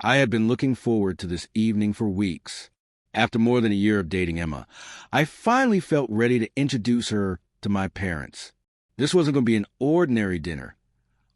I had been looking forward to this evening for weeks. After more than a year of dating Emma, I finally felt ready to introduce her to my parents. This wasn't going to be an ordinary dinner.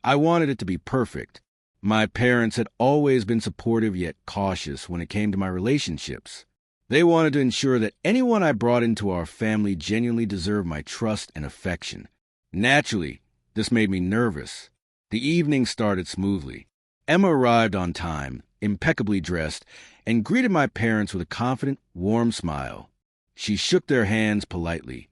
I wanted it to be perfect. My parents had always been supportive yet cautious when it came to my relationships. They wanted to ensure that anyone I brought into our family genuinely deserved my trust and affection. Naturally, this made me nervous. The evening started smoothly. Emma arrived on time, impeccably dressed, and greeted my parents with a confident, warm smile. She shook their hands politely,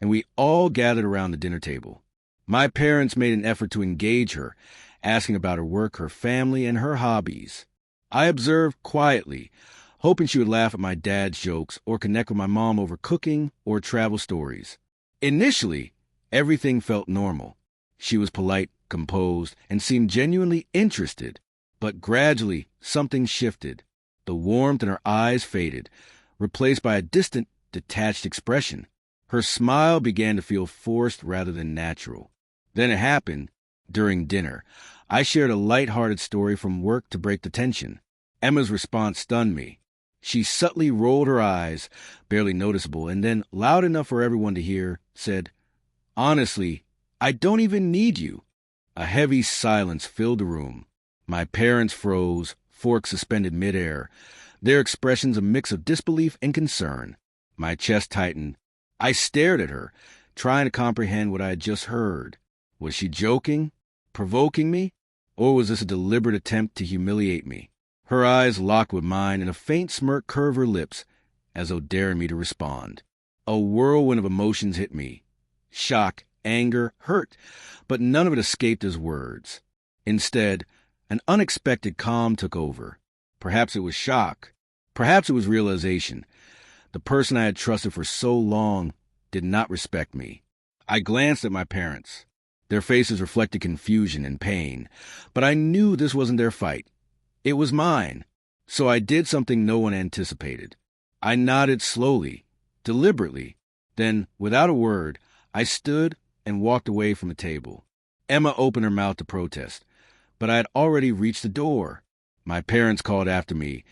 and we all gathered around the dinner table. My parents made an effort to engage her, asking about her work, her family, and her hobbies. I observed quietly, hoping she would laugh at my dad's jokes or connect with my mom over cooking or travel stories. Initially, everything felt normal. She was polite, composed, and seemed genuinely interested. But gradually, something shifted. The warmth in her eyes faded, replaced by a distant, detached expression. Her smile began to feel forced rather than natural. Then it happened. During dinner, I shared a light-hearted story from work to break the tension. Emma's response stunned me. She subtly rolled her eyes, barely noticeable, and then, loud enough for everyone to hear, said, "Honestly, I don't even need you." A heavy silence filled the room. My parents froze, forks suspended midair, their expressions a mix of disbelief and concern. My chest tightened. I stared at her, trying to comprehend what I had just heard. Was she joking, provoking me, or was this a deliberate attempt to humiliate me? Her eyes locked with mine, and a faint smirk curved her lips, as though daring me to respond. A whirlwind of emotions hit me. Shock, anger, hurt, but none of it escaped as words. Instead, an unexpected calm took over. Perhaps it was shock. Perhaps it was realization. The person I had trusted for so long did not respect me. I glanced at my parents. Their faces reflected confusion and pain, but I knew this wasn't their fight. It was mine. So I did something no one anticipated. I nodded slowly, deliberately. Then, without a word, I stood and walked away from the table. Emma opened her mouth to protest, but I had already reached the door. My parents called after me,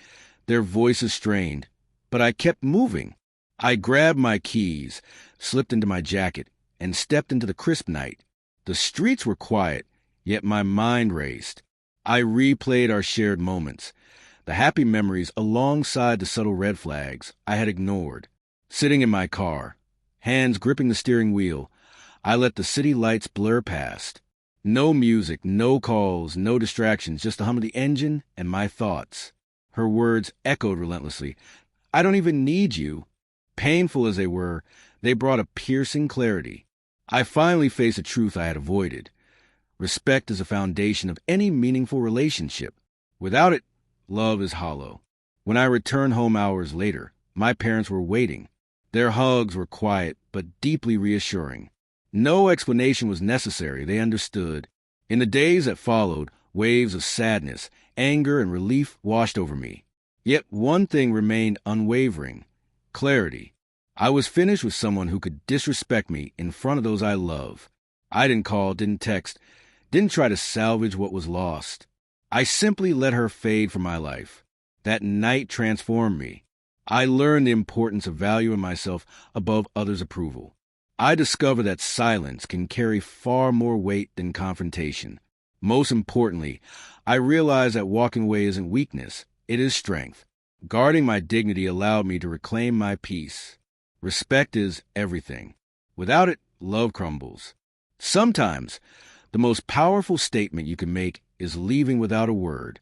their voices strained, but I kept moving. I grabbed my keys, slipped into my jacket, and stepped into the crisp night. The streets were quiet, yet my mind raced. I replayed our shared moments, the happy memories alongside the subtle red flags I had ignored. Sitting in my car, hands gripping the steering wheel, I let the city lights blur past. No music, no calls, no distractions, just the hum of the engine and my thoughts. Her words echoed relentlessly. "I don't even need you." Painful as they were, they brought a piercing clarity. I finally faced a truth I had avoided. Respect is the foundation of any meaningful relationship. Without it, love is hollow. When I returned home hours later, my parents were waiting. Their hugs were quiet but deeply reassuring. No explanation was necessary, they understood. In the days that followed, waves of sadness, anger, and relief washed over me. Yet one thing remained unwavering: clarity. I was finished with someone who could disrespect me in front of those I love. I didn't call, didn't text, didn't try to salvage what was lost. I simply let her fade from my life. That night transformed me. I learned the importance of valuing myself above others' approval. I discovered that silence can carry far more weight than confrontation. Most importantly, I realized that walking away isn't weakness, it is strength. Guarding my dignity allowed me to reclaim my peace. Respect is everything. Without it, love crumbles. Sometimes, the most powerful statement you can make is leaving without a word.